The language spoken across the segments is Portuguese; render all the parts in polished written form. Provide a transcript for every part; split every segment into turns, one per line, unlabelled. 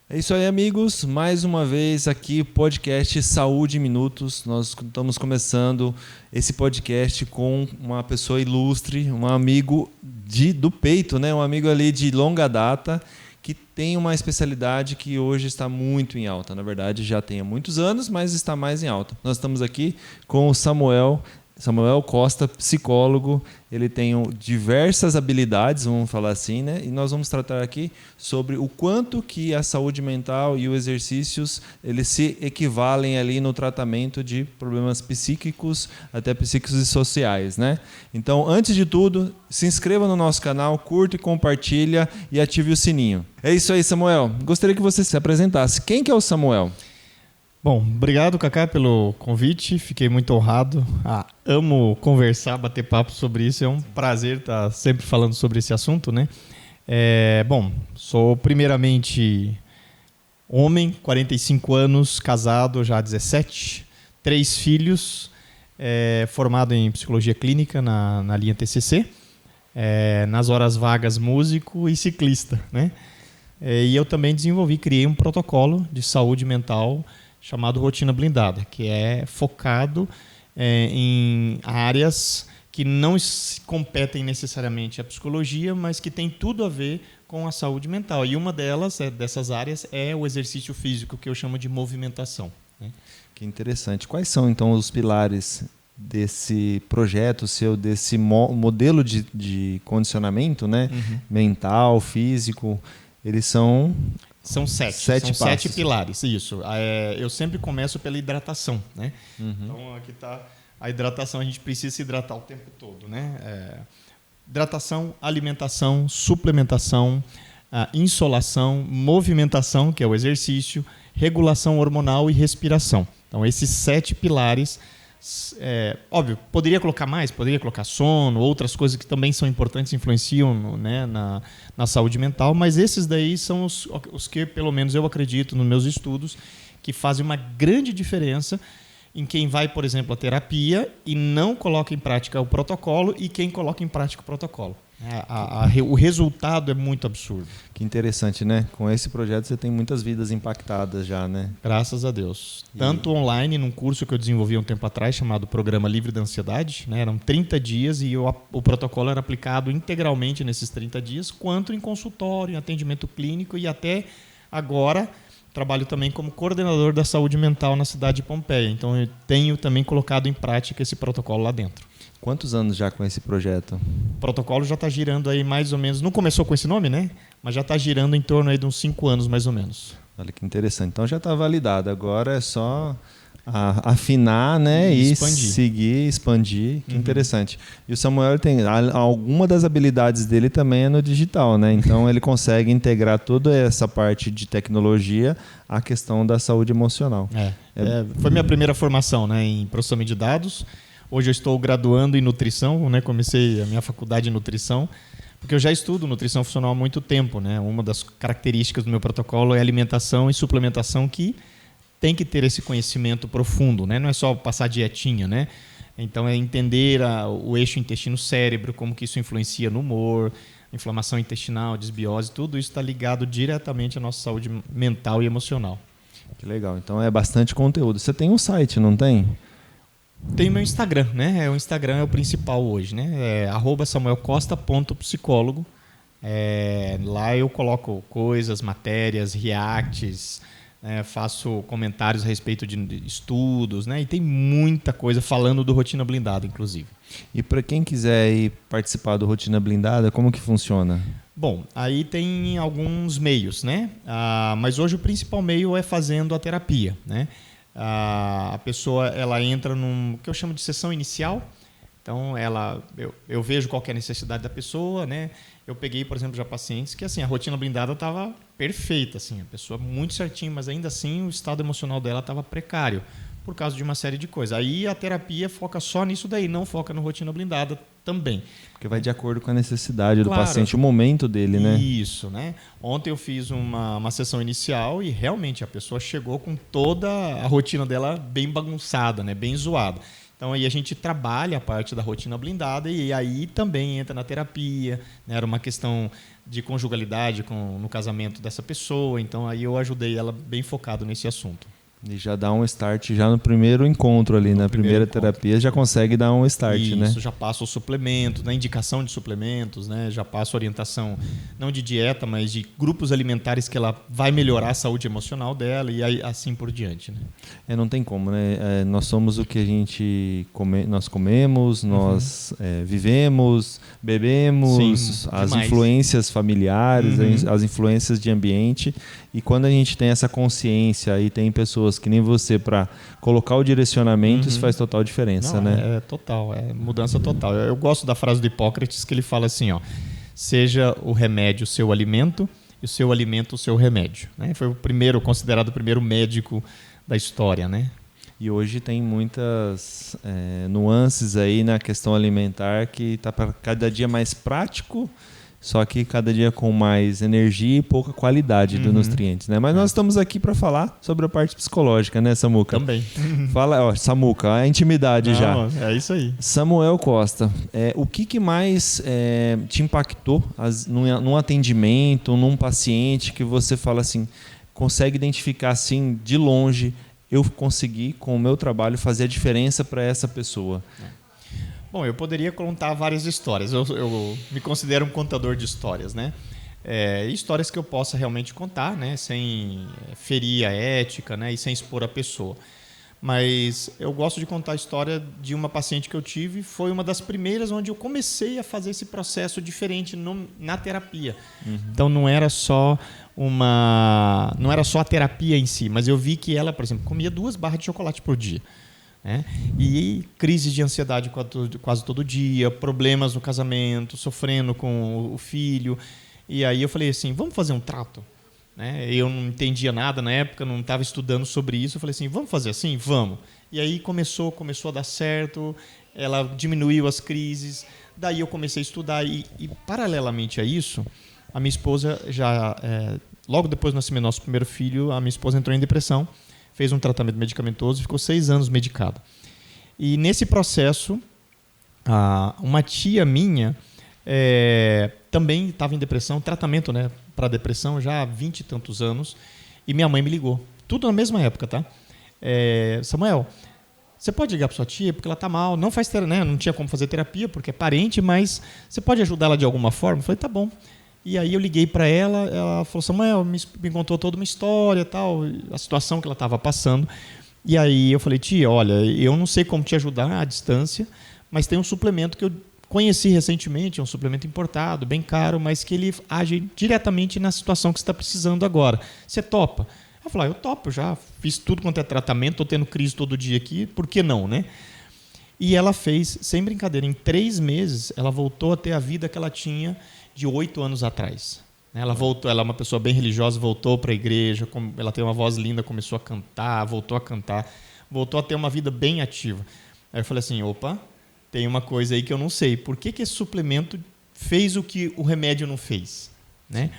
É isso aí, amigos. Mais uma vez aqui, podcast Saúde em Minutos. Nós estamos começando esse podcast com uma pessoa ilustre, um amigo do peito, né? Um amigo ali de longa data, que tem uma especialidade que hoje está muito em alta. Na verdade, já tem há muitos anos, mas está mais em alta. Nós estamos aqui com o Samuel Costa, psicólogo. Ele tem diversas habilidades, vamos falar assim, né? E nós vamos tratar aqui sobre o quanto que a saúde mental e os exercícios eles se equivalem ali no tratamento de problemas psíquicos, até psíquicos e sociais, né? Então, antes de tudo, se inscreva no nosso canal, curta e compartilha e ative o sininho. É isso aí, Samuel. Gostaria que você se apresentasse. Quem que é o Samuel?
Bom, obrigado, Cacá, pelo convite. Fiquei muito honrado. Amo conversar, bater papo sobre isso. É um prazer estar sempre falando sobre esse assunto, né? Bom, sou primeiramente homem, 45 anos, casado já há 17, 3 filhos, formado em psicologia clínica na linha TCC, nas horas vagas músico e ciclista, né? E eu também criei um protocolo de saúde mental chamado Rotina Blindada, que é focado em áreas que não competem necessariamente à psicologia, mas que tem tudo a ver com a saúde mental. E uma dessas áreas é o exercício físico, que eu chamo de movimentação, né?
Que interessante. Quais são, então, os pilares desse projeto seu, desse modelo de condicionamento, né? Mental, físico? Eles são...
São sete pilares, isso. Eu sempre começo pela hidratação, né? Então, aqui está a hidratação, a gente precisa se hidratar o tempo todo, né? Hidratação, alimentação, suplementação, insolação, movimentação, que é o exercício, regulação hormonal e respiração. Então, esses 7 pilares... óbvio, poderia colocar mais, poderia colocar sono, outras coisas que também são importantes, influenciam, né, na saúde mental, mas esses daí são os que, pelo menos eu acredito nos meus estudos, que fazem uma grande diferença em quem vai, por exemplo, à terapia e não coloca em prática o protocolo e quem coloca em prática o protocolo. O resultado é muito absurdo.
Que interessante, né? Com esse projeto você tem muitas vidas impactadas já, né?
Graças a Deus. Tanto online, num curso que eu desenvolvi um tempo atrás, chamado Programa Livre da Ansiedade, né? Eram 30 dias e o protocolo era aplicado integralmente nesses 30 dias, quanto em consultório, em atendimento clínico e até agora trabalho também como coordenador da saúde mental na cidade de Pompeia. Então eu tenho também colocado em prática esse protocolo lá dentro.
Quantos anos já com esse projeto?
O protocolo já está girando aí mais ou menos, não começou com esse nome, né? Mas já está girando em torno aí de uns 5 anos mais ou menos.
Olha que interessante. Então já está validado. Agora é só afinar, né? E seguir, expandir. Que interessante. E o Samuel tem alguma das habilidades dele também é no digital, né? Então ele consegue integrar toda essa parte de tecnologia à questão da saúde emocional.
Foi minha primeira formação, né, em processamento de dados. Hoje eu estou graduando em nutrição, né? Comecei a minha faculdade de nutrição, porque eu já estudo nutrição funcional há muito tempo, né? Uma das características do meu protocolo é alimentação e suplementação, que tem que ter esse conhecimento profundo, né? Não é só passar dietinha, né? Então é entender o eixo intestino-cérebro, como que isso influencia no humor, inflamação intestinal, desbiose, tudo isso está ligado diretamente à nossa saúde mental e emocional.
Que legal. Então é bastante conteúdo. Você tem um site, não tem?
Tem meu Instagram, né? O Instagram é o principal hoje, né? @samuelcosta.psicólogo. Lá eu coloco coisas, matérias, reacts, faço comentários a respeito de estudos, né? E tem muita coisa falando do Rotina Blindada, inclusive.
E para quem quiser ir participar do Rotina Blindada, como que funciona?
Bom, aí tem alguns meios, né? Mas hoje o principal meio é fazendo a terapia, né? A pessoa ela entra num que eu chamo de sessão inicial. Então eu vejo qual que é a necessidade da pessoa, né? Eu peguei, por exemplo, já pacientes que assim a rotina blindada estava perfeita, assim, a pessoa muito certinho, mas ainda assim o estado emocional dela estava precário por causa de uma série de coisas. Aí a terapia foca só nisso daí, não foca no rotina blindada também.
Porque vai de acordo com a necessidade do paciente, o momento dele, né?
Isso, né? Ontem eu fiz uma sessão inicial e realmente a pessoa chegou com toda a rotina dela bem bagunçada, né? Bem zoada. Então aí a gente trabalha a parte da rotina blindada e aí também entra na terapia, né? Era uma questão de conjugalidade no casamento dessa pessoa, então aí eu ajudei ela bem focado nesse assunto.
E já dá um start já no primeiro encontro ali, na primeira terapia, já consegue dar um start,
isso,
né?
Isso, já passa o suplemento, na indicação de suplementos, né? Já passa orientação, não de dieta, mas de grupos alimentares que ela vai melhorar a saúde emocional dela e aí, assim por diante, né?
Não tem como, né? Nós somos o que a gente nós comemos, nós vivemos, bebemos,
Sim,
as
demais.
influências familiares, as influências de ambiente. E quando a gente tem essa consciência e tem pessoas que nem você para colocar o direcionamento, isso faz total diferença, né?
É total, é mudança total. Eu gosto da frase do Hipócrates que ele fala assim, ó, seja o remédio o seu alimento e o seu alimento o seu remédio, né? Foi considerado o primeiro médico da história, né?
E hoje tem muitas nuances aí na questão alimentar que está cada dia mais prático, só que cada dia com mais energia e pouca qualidade dos nutrientes, né? Mas nós estamos aqui para falar sobre a parte psicológica, né, Samuca?
Também.
Fala, ó, Samuca, a intimidade já.
É isso aí.
Samuel Costa, o que mais te impactou num atendimento, num paciente que você fala assim, consegue identificar assim de longe, eu consegui com o meu trabalho fazer a diferença para essa pessoa?
Bom, eu poderia contar várias histórias. Eu me considero um contador de histórias, né? Histórias que eu possa realmente contar, né? Sem ferir a ética, né? E sem expor a pessoa. Mas eu gosto de contar a história de uma paciente que eu tive. Foi uma das primeiras onde eu comecei a fazer esse processo diferente na terapia. Então não era só a terapia em si, mas eu vi que ela, por exemplo, comia 2 barras de chocolate por dia. Né? E crises de ansiedade quase todo dia, problemas no casamento, sofrendo com o filho. E aí eu falei assim, vamos fazer um trato? Né? Eu não entendia nada na época, não estava estudando sobre isso. Eu falei assim, vamos fazer assim? Vamos. E aí começou a dar certo, ela diminuiu as crises. Daí eu comecei a estudar e paralelamente a isso, a minha esposa logo depois do nascimento do nosso primeiro filho, a minha esposa entrou em depressão. Fez um tratamento medicamentoso e ficou 6 anos medicada. E nesse processo, uma tia minha também estava em depressão, tratamento, né, para depressão já há 20 e tantos anos, e minha mãe me ligou. Tudo na mesma época, tá? Samuel, você pode ligar para sua tia porque ela está mal, não faz né, não tinha como fazer terapia porque é parente, mas você pode ajudar ela de alguma forma? Eu falei, tá bom. E aí eu liguei para ela falou, Samuel, me contou toda uma história, tal, a situação que ela estava passando. E aí eu falei, tia, olha, eu não sei como te ajudar à distância, mas tem um suplemento que eu conheci recentemente, é um suplemento importado, bem caro, mas que ele age diretamente na situação que você está precisando agora. Você topa? Eu falei, eu topo, já fiz tudo quanto é tratamento, estou tendo crise todo dia aqui, por que não, né? E ela fez, sem brincadeira, em 3 meses, ela voltou a ter a vida que ela tinha de 8 anos atrás. Ela voltou, ela é uma pessoa bem religiosa, voltou para a igreja, ela tem uma voz linda, começou a cantar, voltou a ter uma vida bem ativa. Aí eu falei assim, opa, tem uma coisa aí que eu não sei. Por que esse suplemento fez o que o remédio não fez? Né?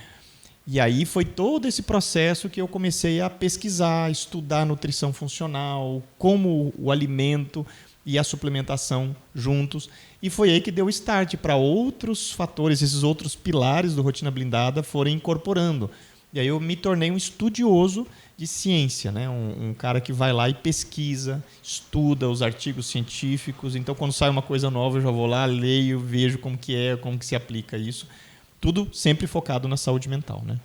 E aí foi todo esse processo que eu comecei a pesquisar, estudar nutrição funcional, como o alimento e a suplementação juntos. E foi aí que deu start para outros fatores, esses outros pilares do Rotina Blindada forem incorporando. E aí eu me tornei um estudioso de ciência, né? Um cara que vai lá e pesquisa, estuda os artigos científicos. Então, quando sai uma coisa nova, eu já vou lá, leio, vejo como que se aplica isso. Tudo sempre focado na saúde mental, né?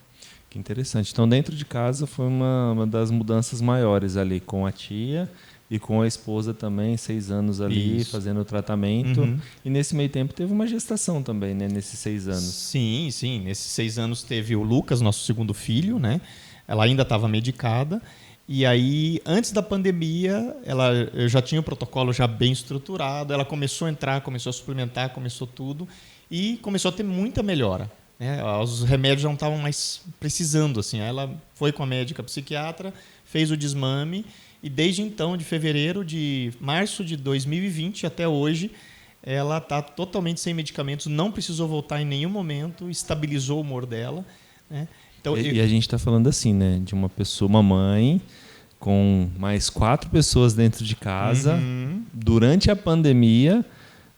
Que interessante. Então, dentro de casa foi uma das mudanças maiores ali com a tia e com a esposa também, 6 anos ali, isso, fazendo o tratamento. E nesse meio tempo teve uma gestação também, né? Nesses 6 anos.
Sim. Nesses 6 anos teve o Lucas, nosso segundo filho, né? Ela ainda estava medicada. E aí, antes da pandemia, eu já tinha o protocolo já bem estruturado. Ela começou a entrar, começou a suplementar, começou tudo. E começou a ter muita melhora. Né? Os remédios não estavam mais precisando. Assim. Ela foi com a médica psiquiatra, fez o desmame. E desde então, de março de 2020 até hoje, ela está totalmente sem medicamentos, não precisou voltar em nenhum momento, estabilizou o humor dela. Né? Então,
e a gente está falando assim, né, de uma pessoa, uma mãe com mais 4 pessoas dentro de casa, durante a pandemia,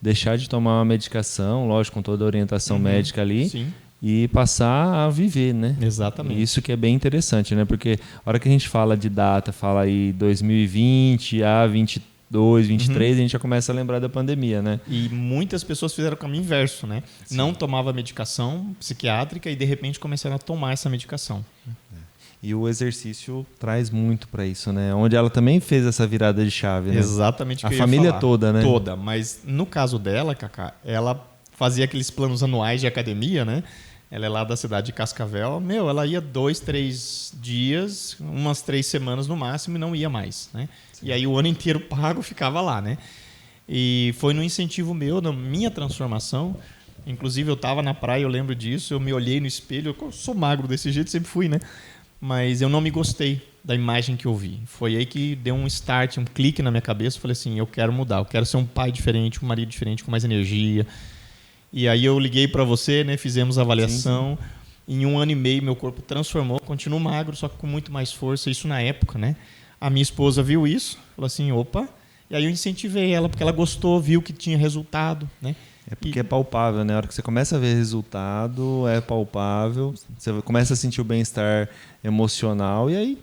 deixar de tomar uma medicação, lógico, com toda a orientação médica ali,
Sim.
e passar a viver, né?
Exatamente.
Isso que é bem interessante, né? Porque a hora que a gente fala de data, fala aí 2020, 22, 23, a gente já começa a lembrar da pandemia, né?
E muitas pessoas fizeram o caminho inverso, né?
Sim.
Não tomava medicação psiquiátrica e de repente começaram a tomar essa medicação.
E o exercício traz muito para isso, né? Onde ela também fez essa virada de chave, né?
Exatamente o que
A
eu ia
família
falar.
toda, né?
Toda, mas no caso dela, Cacá, ela fazia aqueles planos anuais de academia, né? Ela é lá da cidade de Cascavel. Ela ia 2, 3 dias, umas 3 semanas no máximo e não ia mais, né? Sim. E aí o ano inteiro pago ficava lá, né? E foi no incentivo meu, na minha transformação. Inclusive eu estava na praia, eu lembro disso, eu me olhei no espelho, eu sou magro desse jeito, sempre fui, né? Mas eu não me gostei da imagem que eu vi. Foi aí que deu um start, um clique na minha cabeça. Falei assim, eu quero mudar, eu quero ser um pai diferente, um marido diferente, com mais energia. E aí eu liguei para você, né? Fizemos a avaliação. Sim. Em 1 ano e meio meu corpo transformou, continuo magro, só que com muito mais força. Isso na época, né? A minha esposa viu isso, falou assim, opa. E aí eu incentivei ela, porque ela gostou, viu que tinha resultado, né?
É porque é palpável, né? A hora que você começa a ver resultado, é palpável. Você começa a sentir o bem-estar emocional e aí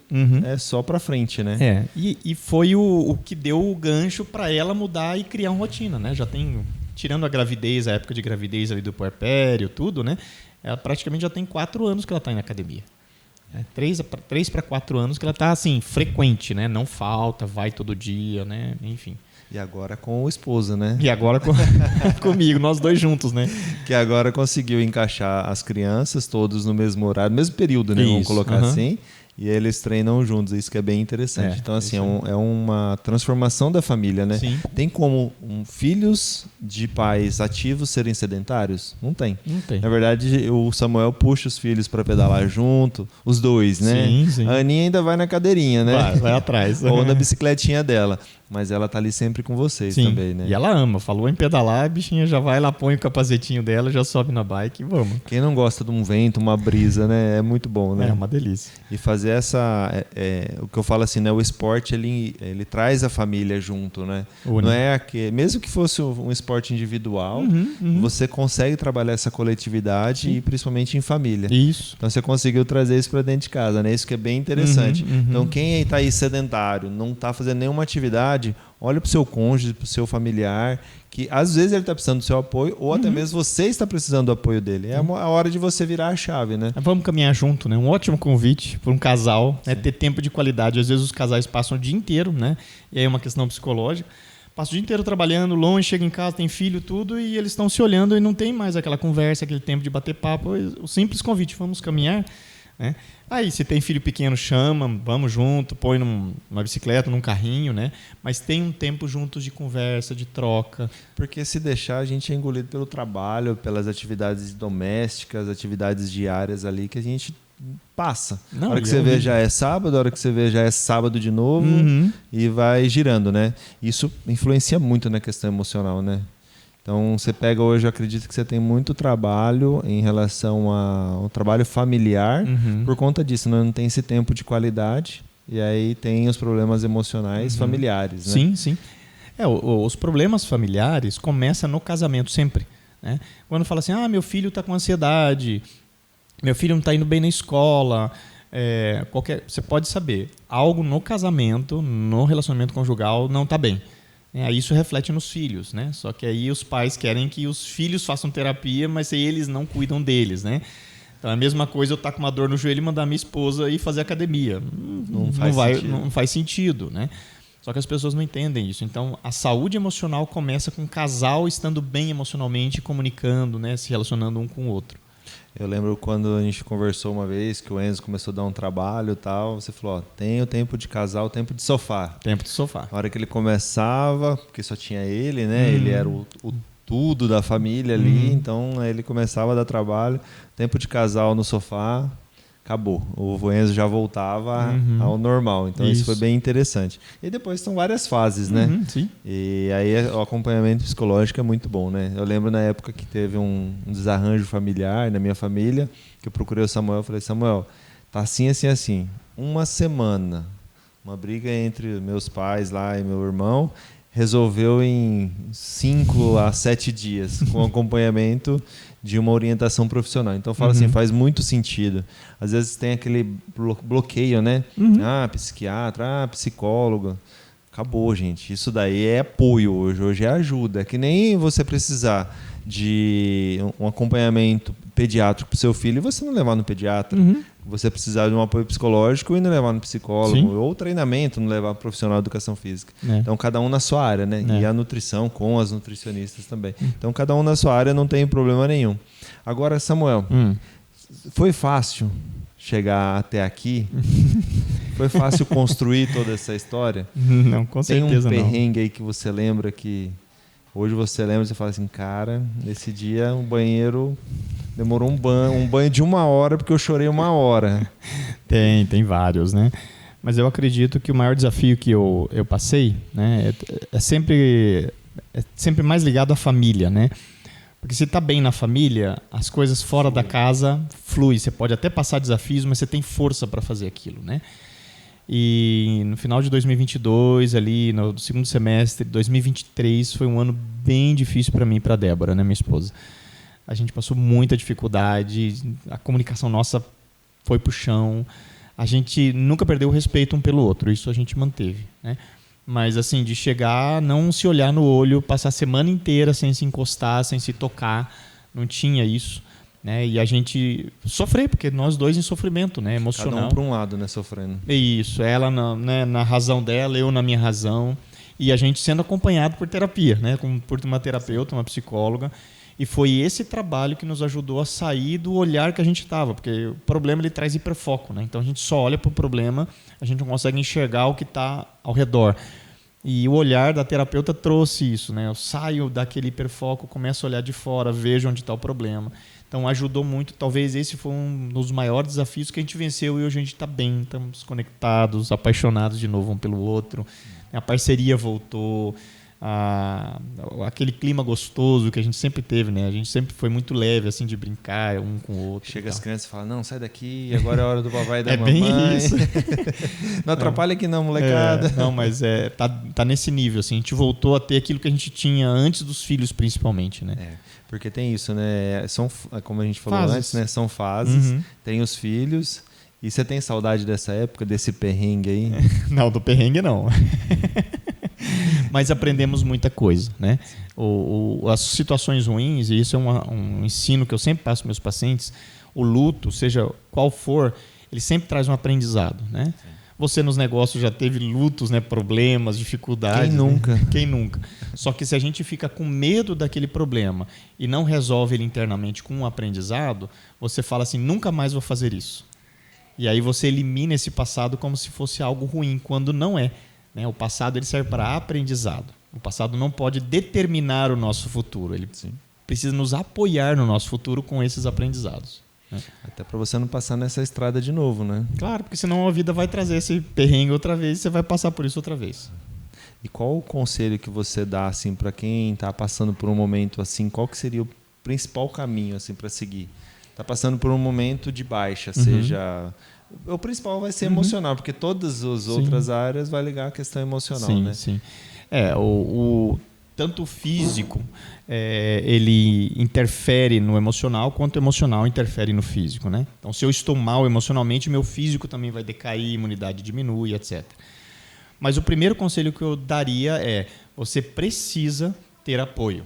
é só pra frente, né?
E foi o que deu o gancho para ela mudar e criar uma rotina, né? Já tem, tirando a gravidez, a época de gravidez ali do puerpério, tudo, né? Ela praticamente já tem 4 anos que ela tá indo na academia. 3 para 4 anos que ela tá assim, frequente, né? Não falta, vai todo dia, né? Enfim.
E agora com o esposo, né?
E agora comigo, nós dois juntos, né?
Que agora conseguiu encaixar as crianças todos no mesmo horário, no mesmo período, né?
Isso,
vamos colocar assim. E eles treinam juntos, isso que é bem interessante. Então, assim, é uma transformação da família, né?
Sim.
Tem como filhos de pais ativos serem sedentários? Não tem.
Não tem.
Na verdade, o Samuel puxa os filhos para pedalar junto, os dois, né?
Sim.
A Aninha ainda vai na cadeirinha, né?
Vai atrás.
Ou na bicicletinha dela. Mas ela tá ali sempre com vocês também, né?
E ela ama. Falou em pedalar, a bichinha já vai lá, põe o capacetinho dela, já sobe na bike e vamos.
Quem não gosta de um vento, uma brisa, né? É muito bom, né?
É uma delícia.
E fazer essa... o que eu falo assim, né? O esporte, ele traz a família junto, né? Não é mesmo que fosse um esporte individual, você consegue trabalhar essa coletividade e principalmente em família.
Isso.
Então você conseguiu trazer isso para dentro de casa, né? Isso que é bem interessante. Então quem está aí sedentário, não está fazendo nenhuma atividade, olha para o seu cônjuge, para o seu familiar, que às vezes ele está precisando do seu apoio ou até mesmo você está precisando do apoio dele. É a hora de você virar a chave, né?
Vamos caminhar junto, né? Um ótimo convite para um casal, né? Ter tempo de qualidade. Às vezes os casais passam o dia inteiro, né? E aí é uma questão psicológica. Passa o dia inteiro trabalhando, longe, chega em casa, tem filho, tudo, e eles estão se olhando e não tem mais aquela conversa, aquele tempo de bater papo. O simples convite, vamos caminhar, né? Aí, se tem filho pequeno, chama, vamos junto, põe numa bicicleta, num carrinho, né? Mas tem um tempo juntos de conversa, de troca.
Porque se deixar, a gente é engolido pelo trabalho, pelas atividades domésticas, atividades diárias ali que a gente passa. A hora que você vê já é sábado, a hora que você vê já é sábado de novo e vai girando, né? Isso influencia muito na questão emocional, né? Então, você pega hoje, eu acredito que você tem muito trabalho em relação ao trabalho familiar por conta disso, né? Não tem esse tempo de qualidade e aí tem os problemas emocionais familiares, né?
Sim. Os problemas familiares começam no casamento sempre, né? Quando fala assim, meu filho está com ansiedade, meu filho não está indo bem na escola, você pode saber, algo no casamento, no relacionamento conjugal não está bem. Aí isso reflete nos filhos, né? Só que aí os pais querem que os filhos façam terapia, mas eles não cuidam deles, né? Então é a mesma coisa eu estar com uma dor no joelho e mandar minha esposa ir fazer academia. Não faz sentido, né? Só que as pessoas não entendem isso. Então a saúde emocional começa com o casal estando bem emocionalmente, comunicando, né? Se relacionando um com o outro.
Eu lembro quando a gente conversou uma vez, que o Enzo começou a dar um trabalho e tal, você falou, tem o tempo de casal, o tempo de sofá.
Tempo de sofá.
A hora que ele começava, porque só tinha ele, né? Ele era o tudo da família ali, então ele começava a dar trabalho, tempo de casal no sofá, acabou. O Enzo já voltava ao normal, então isso foi bem interessante. E depois são várias fases, né?
Sim.
E aí o acompanhamento psicológico é muito bom, né? Eu lembro na época que teve um desarranjo familiar na minha família, que eu procurei o Samuel e falei, Samuel, tá assim, assim, assim. Uma semana Uma briga entre meus pais lá e meu irmão resolveu em 5 a 7 dias, com acompanhamento de uma orientação profissional. Então, fala assim, faz muito sentido. Às vezes tem aquele bloqueio, né? Psiquiatra, psicólogo. Acabou, gente. Isso daí é apoio hoje. Hoje é ajuda. É que nem você precisar de um acompanhamento pediátrico para o seu filho e você não levar no pediatra. Você precisar de um apoio psicológico e não levar no psicólogo. Sim. Ou treinamento, não levar para profissional de educação física. Então, cada um na sua área, né? E a nutrição com as nutricionistas também. Então, cada um na sua área, não tem problema nenhum. Agora, Samuel, foi fácil chegar até aqui? Foi fácil construir toda essa história?
Não, com certeza não.
Tem um perrengue aí que você lembra que... Hoje você lembra e você fala assim, cara, nesse dia o banheiro demorou um banho de 1 hora porque eu chorei 1 hora.
Tem vários, né? Mas eu acredito que o maior desafio que eu passei, né, é sempre mais ligado à família, né? Porque se está bem na família, as coisas fora da casa fluem. Você pode até passar desafios, mas você tem força para fazer aquilo, né? E no final de 2022, ali no segundo semestre de 2023, foi um ano bem difícil para mim e para a Débora, né, minha esposa. A gente passou muita dificuldade, a comunicação nossa foi pro chão, a gente nunca perdeu o respeito um pelo outro, isso a gente manteve, né? Mas assim, de chegar, não se olhar no olho, passar a semana inteira sem se encostar, sem se tocar, não tinha isso. Né? E a gente sofrer, porque nós dois em sofrimento, né? Emocional.
Cada um para um lado, né? Sofrendo.
Isso, ela na razão dela, eu na minha razão. E a gente sendo acompanhado por terapia, né? Por uma terapeuta, uma psicóloga. E foi esse trabalho que nos ajudou a sair do olhar que a gente estava. Porque o problema ele traz hiperfoco, né? Então a gente só olha para o problema, a gente não consegue enxergar o que está ao redor. E o olhar da terapeuta trouxe isso, né? Eu saio daquele hiperfoco, começo a olhar de fora, vejo onde está o problema. Então ajudou muito, talvez esse foi um dos maiores desafios que a gente venceu e hoje a gente está bem, estamos conectados, apaixonados de novo um pelo outro, a parceria voltou, aquele clima gostoso que a gente sempre teve, né? A gente sempre foi muito leve, assim, de brincar um com o outro.
Chega as crianças e fala, não, sai daqui, agora é a hora do papai e da
mamãe.
Bem isso. Não atrapalha aqui não, molecada.
Não, mas tá nesse nível, assim, a gente voltou a ter aquilo que a gente tinha antes dos filhos, principalmente, né?
Porque tem isso, né? São, como a gente falou antes, né? São fases, tem os filhos. E você tem saudade dessa época, desse perrengue aí?
Não, do perrengue não. Mas aprendemos muita coisa, né? As situações ruins, e isso é um ensino que eu sempre passo para meus pacientes, o luto, seja qual for, ele sempre traz um aprendizado, né? Sim. Você nos negócios já teve lutos, né? Problemas, dificuldades.
Quem nunca?
Né? Quem nunca? Só que se a gente fica com medo daquele problema e não resolve ele internamente com um aprendizado, você fala assim, nunca mais vou fazer isso. E aí você elimina esse passado como se fosse algo ruim, quando não é. Né? O passado ele serve para aprendizado. O passado não pode determinar o nosso futuro. Ele precisa nos apoiar no nosso futuro com esses aprendizados.
Até para você não passar nessa estrada de novo, né?
Claro, porque senão a vida vai trazer esse perrengue outra vez e você vai passar por isso outra vez.
E qual o conselho que você dá assim para quem está passando por um momento assim? Qual que seria o principal caminho assim para seguir? Está passando por um momento de baixa, seja... O principal vai ser emocional, porque todas as outras áreas vai ligar a questão emocional, né?
Sim. Tanto o físico ele interfere no emocional, quanto o emocional interfere no físico, né? Então, se eu estou mal emocionalmente, meu físico também vai decair, a imunidade diminui, etc. Mas o primeiro conselho que eu daria é: você precisa ter apoio.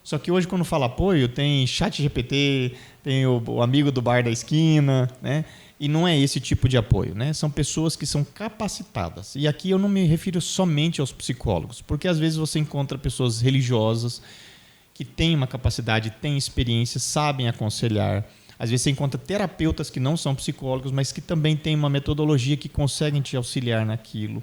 Só que hoje, quando fala apoio, tem ChatGPT, tem o amigo do bar da esquina, né? E não é esse tipo de apoio, né? São pessoas que são capacitadas. E aqui eu não me refiro somente aos psicólogos, porque às vezes você encontra pessoas religiosas que têm uma capacidade, têm experiência, sabem aconselhar. Às vezes você encontra terapeutas que não são psicólogos, mas que também têm uma metodologia que conseguem te auxiliar naquilo.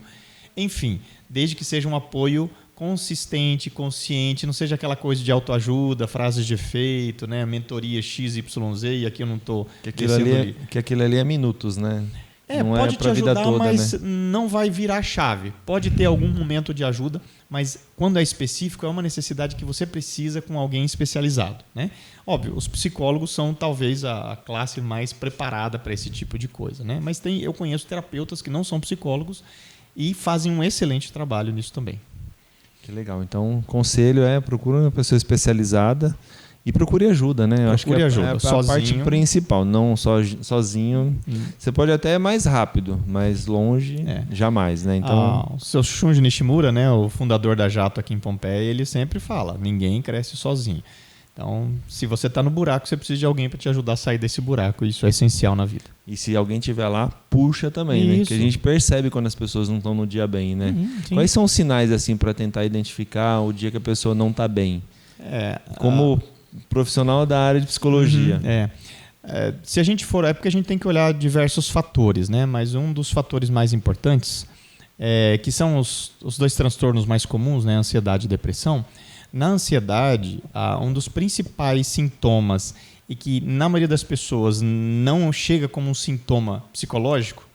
Enfim, desde que seja um apoio consistente, consciente, não seja aquela coisa de autoajuda, frases de efeito, né? Mentoria XYZ, e aqui eu não estou descendo ali.
Que aquilo ali é minutos, né?
Não pode te ajudar, toda, mas né? Não vai virar chave. Pode ter algum momento de ajuda, mas quando é específico, é uma necessidade que você precisa com alguém especializado, né? Óbvio, os psicólogos são talvez a classe mais preparada para esse tipo de coisa, né? Mas eu conheço terapeutas que não são psicólogos e fazem um excelente trabalho nisso também.
Que legal. Então, o conselho é procure uma pessoa especializada e procure ajuda, né? Eu acho que
ajuda.
É a
Sozinho,
parte principal, não sozinho. Você pode até ir mais rápido, mas longe jamais, né? Então,
o seu Shunji Nishimura, né, o fundador da Jato aqui em Pompeia, ele sempre fala, ninguém cresce sozinho. Então, se você está no buraco, você precisa de alguém para te ajudar a sair desse buraco. Isso é essencial na vida.
E se alguém estiver lá, puxa também, né? Porque a gente percebe quando as pessoas não estão no dia bem, né? Quais são os sinais assim para tentar identificar o dia que a pessoa não está bem? Como profissional da área de psicologia.
Se a gente for... É porque a gente tem que olhar diversos fatores, né? Mas um dos fatores mais importantes, que são os dois transtornos mais comuns, né? Ansiedade e depressão. Na ansiedade, um dos principais sintomas e que na maioria das pessoas não chega como um sintoma psicológico,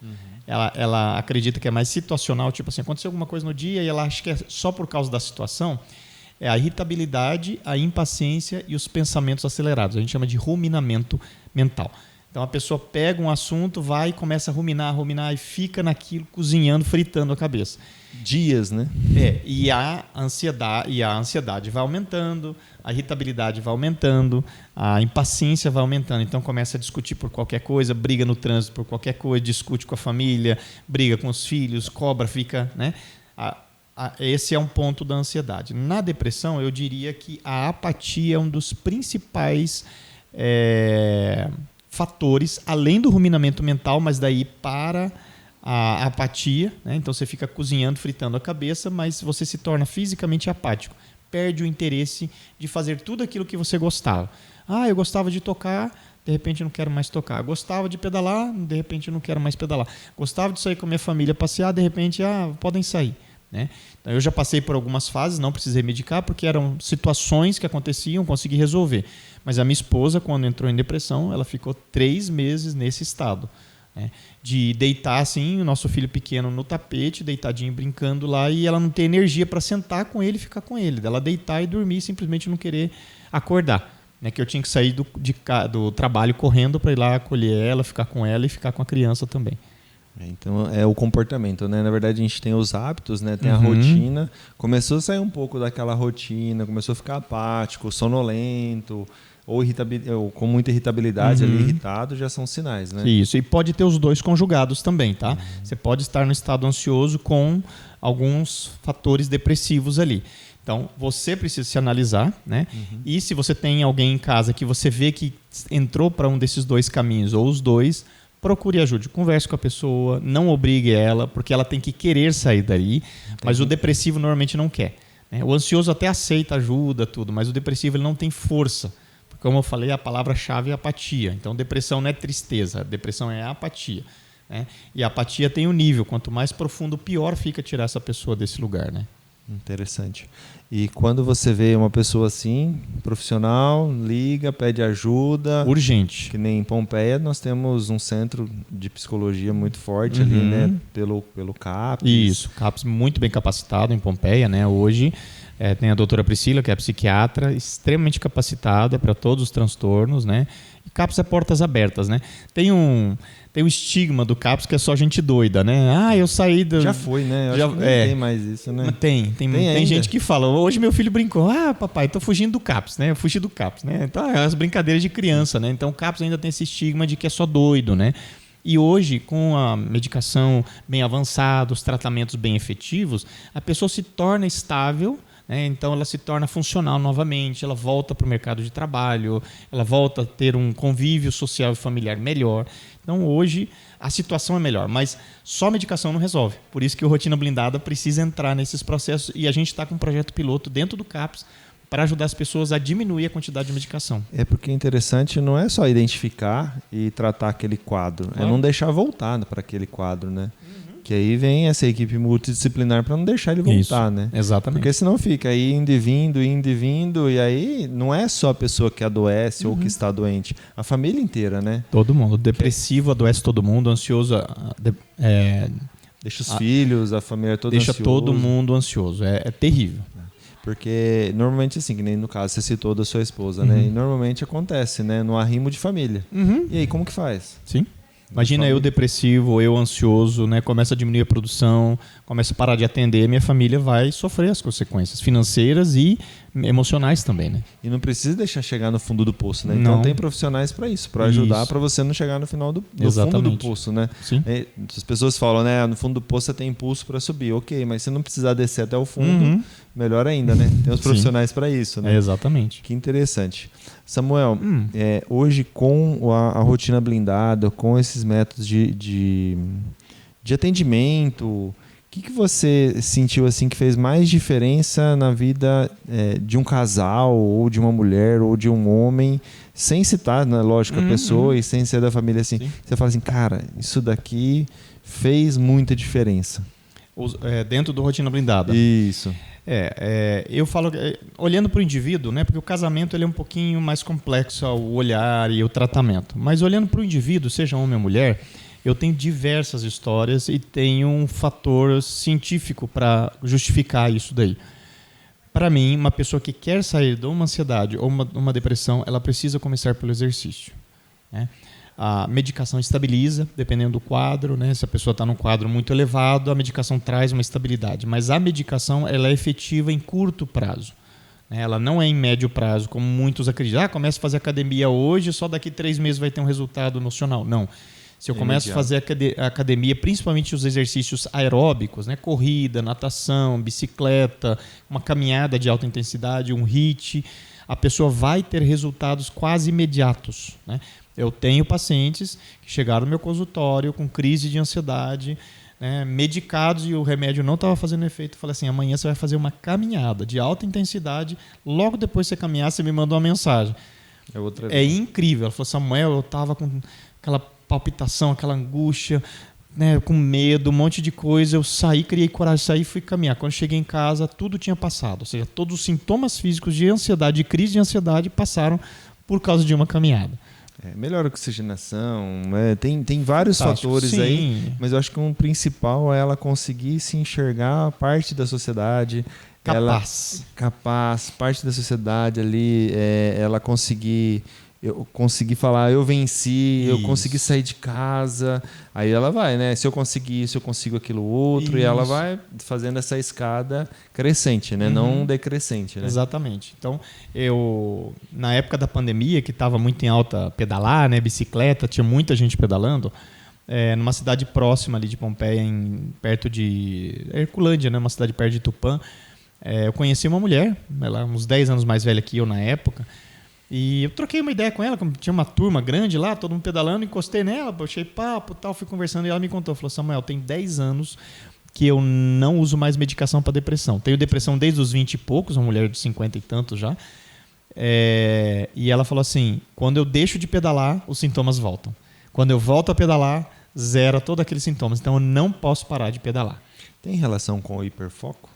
ela acredita que é mais situacional, tipo assim, aconteceu alguma coisa no dia e ela acha que é só por causa da situação, é a irritabilidade, a impaciência e os pensamentos acelerados. A gente chama de ruminamento mental. Então a pessoa pega um assunto, vai e começa a ruminar e fica naquilo, cozinhando, fritando a cabeça.
Dias, né?
E a ansiedade vai aumentando, a irritabilidade vai aumentando, a impaciência vai aumentando. Então começa a discutir por qualquer coisa, briga no trânsito por qualquer coisa, discute com a família, briga com os filhos, cobra, fica, né? Esse é um ponto da ansiedade. Na depressão, eu diria que a apatia é um dos principais fatores, além do ruminamento mental, mas daí para a apatia, né? Então você fica cozinhando, fritando a cabeça, mas você se torna fisicamente apático, perde o interesse de fazer tudo aquilo que você gostava. Eu gostava de tocar, de repente não quero mais tocar. Gostava de pedalar, de repente não quero mais pedalar. Gostava de sair com a minha família passear, de repente podem sair, né? Então eu já passei por algumas fases, não precisei medicar porque eram situações que aconteciam, consegui resolver. Mas a minha esposa, quando entrou em depressão, ela ficou 3 meses nesse estado, né? De deitar assim, o nosso filho pequeno no tapete, deitadinho, brincando lá, e ela não ter energia para sentar com ele e ficar com ele. Dela deitar e dormir e simplesmente não querer acordar, né? Que eu tinha que sair do trabalho correndo para ir lá acolher ela, ficar com ela e ficar com a criança também.
Então é o comportamento, né? Na verdade a gente tem os hábitos, né? Tem a rotina. Começou a sair um pouco daquela rotina, começou a ficar apático, sonolento, ou com muita irritabilidade ali, irritado, já são sinais, né?
Isso, e pode ter os dois conjugados também, tá? Você pode estar no estado ansioso com alguns fatores depressivos ali. Então, você precisa se analisar, né? E se você tem alguém em casa que você vê que entrou para um desses dois caminhos, ou os dois, procure ajuda, converse com a pessoa, não obrigue ela, porque ela tem que querer sair dali, mas o depressivo normalmente não quer, né? O ansioso até aceita ajuda, tudo, mas o depressivo ele não tem força. Como eu falei, a palavra-chave é apatia. Então, depressão não é tristeza, depressão é apatia, né? E a apatia tem um nível. Quanto mais profundo, pior fica tirar essa pessoa desse lugar, né?
Interessante. E quando você vê uma pessoa assim, profissional, liga, pede ajuda.
Urgente.
Que nem em Pompeia, nós temos um centro de psicologia muito forte ali, né? Pelo CAPS.
Isso, CAPS muito bem capacitado em Pompeia, né? Hoje tem a doutora Priscila, que é psiquiatra, extremamente capacitada para todos os transtornos, né? E CAPS é portas abertas, né? Tem um estigma do CAPS que é só gente doida, né? Eu saí do...
Já foi, né? Eu acho que não tem mais isso, né?
Tem gente que fala, hoje meu filho brincou, papai, tô fugindo do CAPS, né? Eu fugi do CAPS, né? Então, as brincadeiras de criança, né? Então, o CAPS ainda tem esse estigma de que é só doido, né? E hoje, com a medicação bem avançada, os tratamentos bem efetivos, a pessoa se torna estável, né? Então ela se torna funcional novamente, ela volta para o mercado de trabalho, ela volta a ter um convívio social e familiar melhor. Então hoje a situação é melhor, mas só medicação não resolve. Por isso que o Rotina Blindada precisa entrar nesses processos e a gente está com um projeto piloto dentro do CAPS para ajudar as pessoas a diminuir a quantidade de medicação.
É porque é interessante não é só identificar e tratar aquele quadro, é não deixar voltar para aquele quadro, né? Que aí vem essa equipe multidisciplinar para não deixar ele voltar, isso, né?
Exatamente.
Porque senão fica aí indo e vindo, e aí não é só a pessoa que adoece ou que está doente, a família inteira, né?
Todo mundo. Depressivo adoece todo mundo, ansioso...
Deixa os filhos, a família toda
deixa
ansioso.
Todo mundo ansioso. É terrível.
Porque normalmente assim, que nem no caso você citou da sua esposa, né? E normalmente acontece, né? No arrimo de família. E aí, como que faz?
Sim. Imagina eu depressivo, eu ansioso, né? Começa a diminuir a produção, começa a parar de atender, minha família vai sofrer as consequências financeiras e emocionais também, né?
E não precisa deixar chegar no fundo do poço, né?
Não.
Então tem profissionais para isso, para ajudar, para você não chegar no final no fundo do poço, né?
Sim.
As pessoas falam, né? No fundo do poço você tem impulso para subir, ok, mas se não precisar descer até o fundo, melhor ainda, né? Tem os profissionais para isso, né?
Exatamente.
Que interessante. Samuel, hoje com a rotina blindada, com esses métodos de atendimento, o que você sentiu assim que fez mais diferença na vida de um casal, ou de uma mulher, ou de um homem, sem citar, né, lógico, a pessoa e sem ser da família assim? Sim. Você fala assim, cara, isso daqui fez muita diferença.
Dentro do rotina blindada.
Isso.
Eu falo, olhando para o indivíduo, né, porque o casamento ele é um pouquinho mais complexo ao olhar e o tratamento. Mas olhando para o indivíduo, seja homem ou mulher, eu tenho diversas histórias e tenho um fator científico para justificar isso daí. Para mim, uma pessoa que quer sair de uma ansiedade ou uma depressão, ela precisa começar pelo exercício, né? A medicação estabiliza, dependendo do quadro, né? Se a pessoa está num quadro muito elevado, a medicação traz uma estabilidade. Mas a medicação ela é efetiva em curto prazo, né? Ela não é em médio prazo, como muitos acreditam. Começa a fazer academia hoje, só daqui 3 meses vai ter um resultado nocional. Não. Se eu começo a fazer a academia, principalmente os exercícios aeróbicos, né? Corrida, natação, bicicleta, uma caminhada de alta intensidade, um HIIT, a pessoa vai ter resultados quase imediatos, né? Eu tenho pacientes que chegaram no meu consultório com crise de ansiedade, né, medicados e o remédio não estava fazendo efeito. Eu falei assim, amanhã você vai fazer uma caminhada de alta intensidade, logo depois de você caminhar, você me manda uma mensagem. É incrível. Ela falou, Samuel, eu estava com aquela palpitação, aquela angústia, né, com medo, um monte de coisa. Eu saí, criei coragem, saí e fui caminhar. Quando cheguei em casa, tudo tinha passado. Ou seja, todos os sintomas físicos de ansiedade, de crise de ansiedade, passaram por causa de uma caminhada.
Melhor oxigenação, tem vários fatores aí, mas eu acho que um principal é ela conseguir se enxergar parte da sociedade. Capaz, parte da sociedade ali, ela conseguir falar, eu venci, eu consegui sair de casa, aí ela vai, né? Se eu conseguir isso, eu consigo aquilo outro, e ela vai fazendo essa escada crescente, né? Não decrescente, né?
Exatamente. Então, na época da pandemia, que estava muito em alta pedalar, né? Bicicleta, tinha muita gente pedalando, numa cidade próxima ali de Pompeia, perto de Herculândia, né? Uma cidade perto de Tupã, eu conheci uma mulher, ela uns 10 anos mais velha que eu na época, e eu troquei uma ideia com ela, como tinha uma turma grande lá, todo mundo pedalando, encostei nela, puxei papo, tal, fui conversando e ela me contou, falou, Samuel, tem 10 anos que eu não uso mais medicação para depressão. Tenho depressão desde os 20 e poucos, uma mulher de 50 e tantos já. E ela falou assim, quando eu deixo de pedalar, os sintomas voltam. Quando eu volto a pedalar, zera todos aqueles sintomas. Então eu não posso parar de pedalar.
Tem relação com o hiperfoco?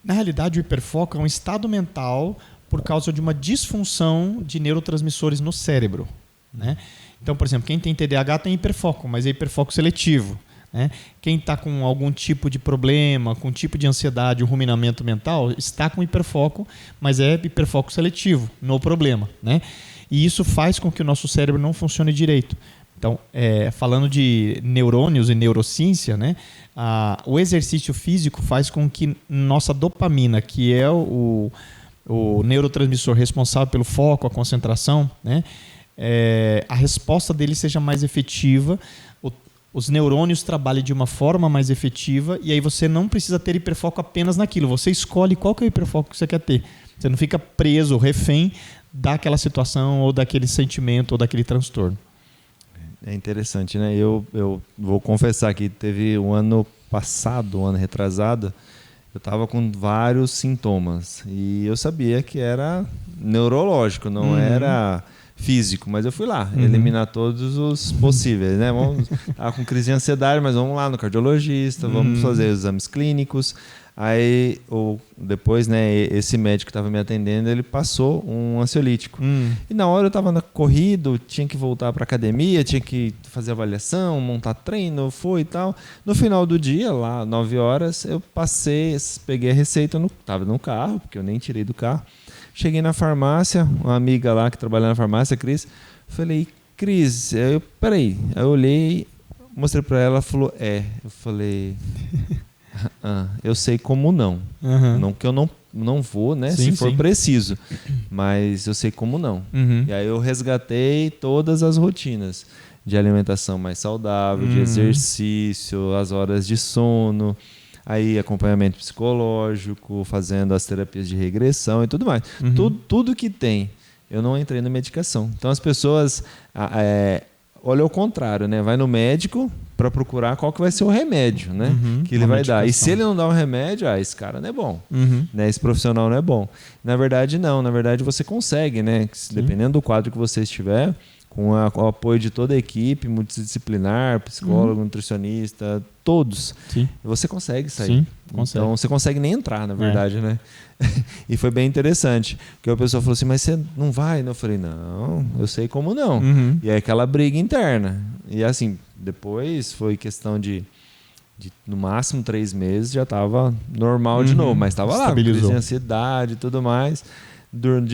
Na realidade, o hiperfoco é um estado mental por causa de uma disfunção de neurotransmissores no cérebro, né? Então, por exemplo, quem tem TDAH tem hiperfoco, mas é hiperfoco seletivo, né? Quem está com algum tipo de problema, com tipo de ansiedade, um ruminamento mental, está com hiperfoco, mas é hiperfoco seletivo no problema, né? E isso faz com que o nosso cérebro não funcione direito. Então, falando de neurônios e neurociência, né? O exercício físico faz com que nossa dopamina, que é o neurotransmissor responsável pelo foco, a concentração, né? A resposta dele seja mais efetiva, os neurônios trabalhem de uma forma mais efetiva e aí você não precisa ter hiperfoco apenas naquilo, você escolhe qual que é o hiperfoco que você quer ter. Você não fica preso, refém daquela situação ou daquele sentimento ou daquele transtorno.
É interessante, né? Eu vou confessar que teve um ano passado, um ano retrasado, eu estava com vários sintomas e eu sabia que era neurológico, não era físico, mas eu fui lá eliminar todos os possíveis, né? Tava com crise de ansiedade, mas vamos lá no cardiologista, vamos fazer os exames clínicos. Aí, depois, né, esse médico que estava me atendendo, ele passou um ansiolítico. E na hora eu estava corrido, tinha que voltar para a academia, tinha que fazer avaliação, montar treino, foi e tal. No final do dia, lá, 9 horas, eu peguei a receita, estava no carro, porque eu nem tirei do carro. Cheguei na farmácia, uma amiga lá que trabalha na farmácia, Cris, falei, Cris, peraí. Aí eu olhei, mostrei pra ela, ela falou, Eu falei, eu sei como não. Não que eu não vou, né?
Sim,
se for
sim.
preciso. Mas eu sei como não. E aí eu resgatei todas as rotinas de alimentação mais saudável, de exercício, as horas de sono, aí acompanhamento psicológico, fazendo as terapias de regressão e tudo mais. Tudo que tem. Eu não entrei na medicação. Então as pessoas olham ao contrário, né? Vai no médico para procurar qual que vai ser o remédio, né? Que ele vai dar. E se ele não dá um remédio, esse cara não é bom. Né? Esse profissional não é bom. Na verdade, não. Na verdade, você consegue, né? Dependendo do quadro que você estiver, com o apoio de toda a equipe, multidisciplinar, psicólogo, nutricionista, todos. Sim. Você consegue sair.
Sim, consegue.
Então, você consegue nem entrar, na verdade, né? E foi bem interessante. Porque a pessoa falou assim, mas você não vai? Eu falei, não, eu sei como não. E aí aquela briga interna. E assim, depois foi questão de no máximo 3 meses, já estava normal de novo. Mas estava lá, com crise de ansiedade e tudo mais.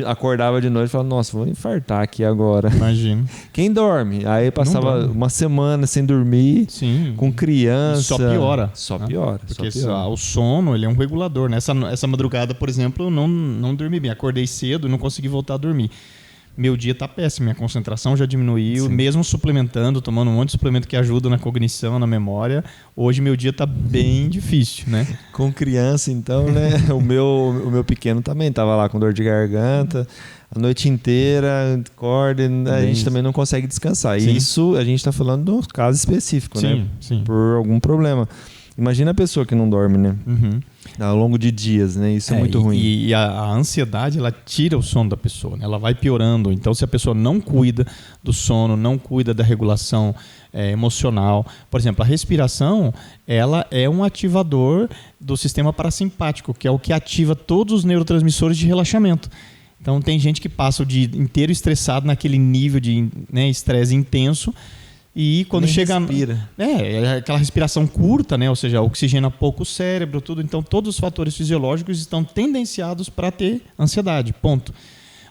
Acordava de noite e falava, nossa, vou infartar aqui agora.
Imagino.
Quem dorme? Aí passava uma semana sem dormir, com criança.
E só piora.
Só piora.
Porque o sono, ele é um regulador, né? Essa madrugada, por exemplo, eu não dormi bem. Acordei cedo e não consegui voltar a dormir. Meu dia está péssimo, minha concentração já diminuiu, mesmo suplementando, tomando um monte de suplemento que ajuda na cognição, na memória. Hoje meu dia está bem difícil, né?
Com criança, então, né? o meu pequeno também estava lá com dor de garganta, a noite inteira, acorda, a gente também não consegue descansar. E isso a gente está falando de um caso específico, né?
Sim.
Por algum problema. Imagina a pessoa que não dorme, né? Ao longo de dias, né? Isso é muito ruim.
E a ansiedade, ela tira o sono da pessoa, né? Ela vai piorando. Então, se a pessoa não cuida do sono, não cuida da regulação emocional... Por exemplo, a respiração, ela é um ativador do sistema parasimpático, que é o que ativa todos os neurotransmissores de relaxamento. Então, tem gente que passa o dia inteiro estressado naquele nível de estresse intenso. E quando chega
respira.
Aquela respiração curta, né? Ou seja, oxigena pouco o cérebro, tudo. Então, todos os fatores fisiológicos estão tendenciados para ter ansiedade. Ponto.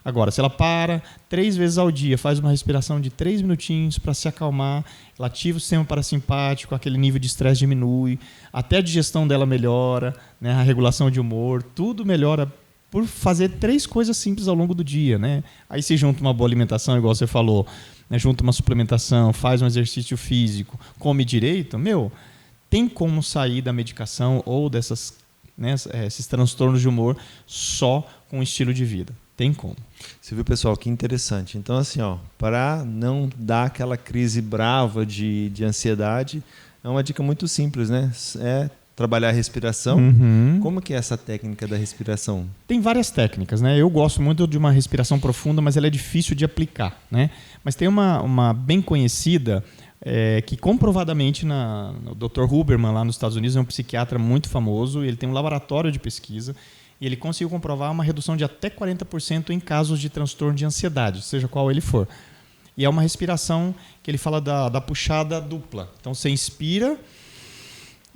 Agora, se ela para 3 vezes ao dia, faz uma respiração de 3 minutinhos para se acalmar, ela ativa o sistema parasimpático, aquele nível de estresse diminui, até a digestão dela melhora, né? A regulação de humor, tudo melhora por fazer 3 coisas simples ao longo do dia, né? Aí se junta uma boa alimentação, igual você falou, né? Junta uma suplementação, faz um exercício físico, come direito, tem como sair da medicação ou dessas, né, esses transtornos de humor só com o estilo de vida. Tem como.
Você viu, pessoal, que interessante. Então, assim, para não dar aquela crise brava de ansiedade, é uma dica muito simples, né? Trabalhar a respiração. Como que é essa técnica da respiração?
Tem várias técnicas, né? Eu gosto muito de uma respiração profunda, mas ela é difícil de aplicar, né? Mas tem uma bem conhecida que comprovadamente o Dr. Huberman lá nos Estados Unidos é um psiquiatra muito famoso, ele tem um laboratório de pesquisa e ele conseguiu comprovar uma redução de até 40% em casos de transtorno de ansiedade, seja qual ele for. E é uma respiração que ele fala da puxada dupla. Então você inspira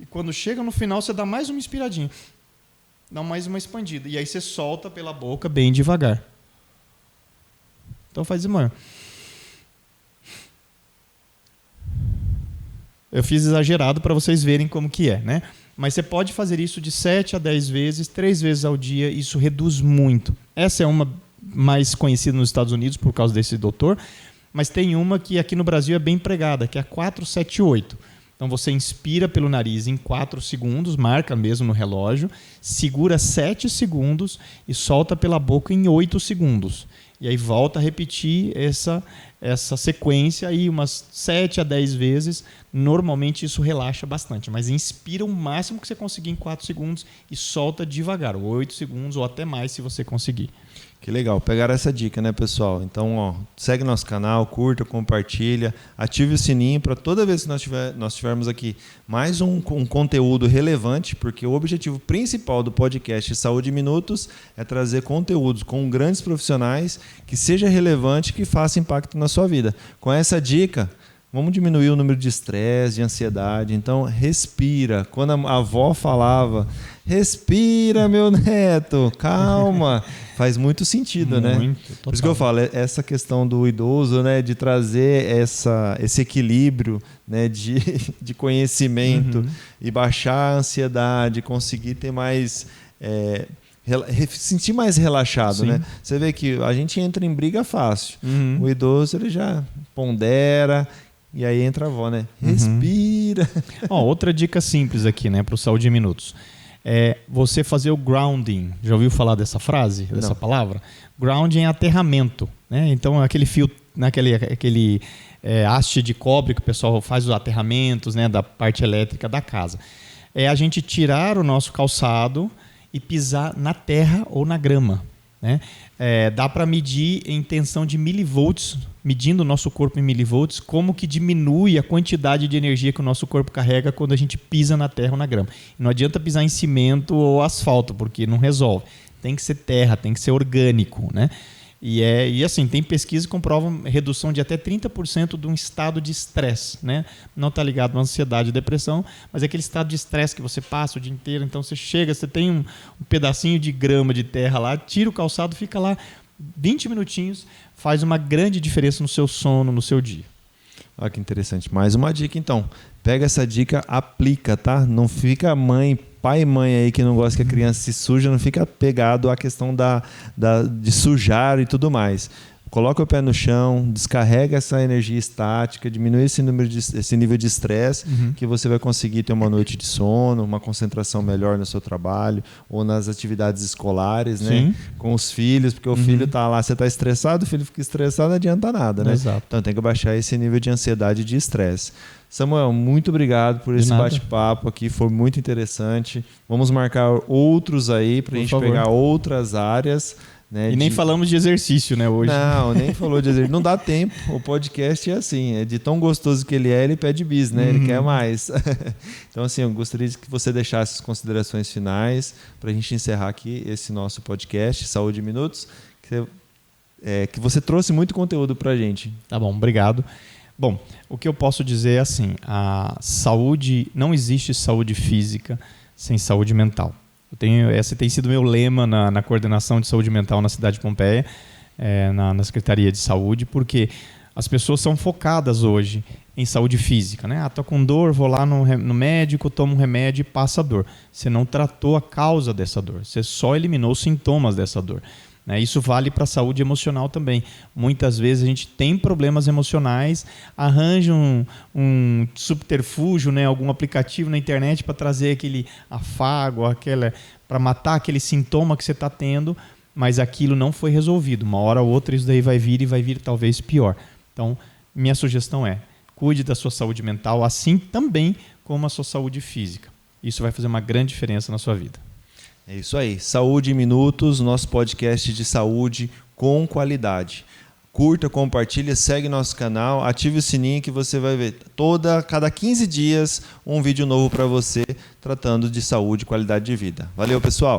e quando chega no final você dá mais uma inspiradinha, dá mais uma expandida e aí você solta pela boca bem devagar. Então faz isso, mano. Eu fiz exagerado para vocês verem como que é, né? Mas você pode fazer isso de 7 a 10 vezes, 3 vezes ao dia, isso reduz muito. Essa é uma mais conhecida nos Estados Unidos por causa desse doutor, mas tem uma que aqui no Brasil é bem empregada, que é a 4-7-8. Então você inspira pelo nariz em 4 segundos, marca mesmo no relógio, segura 7 segundos e solta pela boca em 8 segundos. E aí volta a repetir essa sequência aí umas 7 a 10 vezes. Normalmente isso relaxa bastante, mas inspira o máximo que você conseguir em 4 segundos e solta devagar, 8 segundos ou até mais se você conseguir.
Que legal, pegaram essa dica, né, pessoal? Então, segue nosso canal, curta, compartilha, ative o sininho para toda vez que nós tivermos aqui mais um conteúdo relevante, porque o objetivo principal do podcast Saúde em Minutos é trazer conteúdos com grandes profissionais que seja relevante e que faça impacto na sua vida. Com essa dica, Vamos diminuir o número de estresse, de ansiedade. Então, respira. Quando a avó falava, respira, meu neto, calma. Faz muito sentido, né?
Total.
Por isso que eu falo, essa questão do idoso, né, de trazer esse equilíbrio, né, de conhecimento e baixar a ansiedade, conseguir ter mais... sentir mais relaxado, né? Você vê que a gente entra em briga fácil. O idoso, ele já pondera... E aí entra a avó, né? Respira.
Outra dica simples aqui, né, para o Saúde em Minutos. É você fazer o grounding. Já ouviu falar dessa frase, dessa palavra? Grounding é aterramento, né? Então, aquele fio, aquele haste de cobre que o pessoal faz os aterramentos, né, da parte elétrica da casa. É a gente tirar o nosso calçado e pisar na terra ou na grama, né? Dá para medir em tensão de milivolts, medindo o nosso corpo em milivolts, como que diminui a quantidade de energia que o nosso corpo carrega quando a gente pisa na terra ou na grama. E não adianta pisar em cimento ou asfalto, porque não resolve. Tem que ser terra, tem que ser orgânico, né? E assim, tem pesquisas que comprovam redução de até 30% de um estado de estresse, né? Não está ligado à ansiedade e depressão, mas é aquele estado de estresse que você passa o dia inteiro. Então você chega, você tem um pedacinho de grama de terra lá, tira o calçado, fica lá 20 minutinhos, faz uma grande diferença no seu sono, no seu dia.
Olha que interessante. Mais uma dica, então. Pega essa dica, aplica, tá? Não fica pai e mãe aí que não gosta que a criança se suja, não fica pegado à questão de sujar e tudo mais. Coloca o pé no chão, descarrega essa energia estática, diminui esse nível de estresse, que você vai conseguir ter uma noite de sono, uma concentração melhor no seu trabalho ou nas atividades escolares, né? Com os filhos, porque o filho está lá, você está estressado, o filho fica estressado, não adianta nada, né?
Exato.
Então tem que baixar esse nível de ansiedade e de estresse. Samuel, muito obrigado por esse bate-papo aqui, foi muito interessante. Vamos marcar outros aí para a gente pegar outras áreas. Né,
e nem falamos de exercício, né, hoje.
Não, nem falou de exercício. Não dá tempo. O podcast é assim, é de tão gostoso que ele pede bis, né? Ele quer mais. Então, assim, eu gostaria que você deixasse as considerações finais para a gente encerrar aqui esse nosso podcast, Saúde em Minutos, que você trouxe muito conteúdo para a gente. Tá bom, obrigado.
Bom, o que eu posso dizer é assim, não existe saúde física sem saúde mental. Esse tem sido meu lema na coordenação de saúde mental na cidade de Pompeia, na Secretaria de Saúde, porque as pessoas são focadas hoje em saúde física, né? Tô com dor, vou lá no médico, tomo um remédio e passa a dor. Você não tratou a causa dessa dor, você só eliminou os sintomas dessa dor. Isso vale para a saúde emocional também. Muitas vezes a gente tem problemas emocionais, arranja um subterfúgio, né, algum aplicativo na internet para trazer aquele afago, para matar aquele sintoma que você está tendo, mas aquilo não foi resolvido. Uma hora ou outra isso daí vai vir talvez pior. Então, minha sugestão é, cuide da sua saúde mental, assim também como a sua saúde física. Isso vai fazer uma grande diferença na sua vida.
É isso aí. Saúde em Minutos, nosso podcast de saúde com qualidade. Curta, compartilha, segue nosso canal, ative o sininho que você vai ver cada 15 dias um vídeo novo para você tratando de saúde e qualidade de vida. Valeu, pessoal!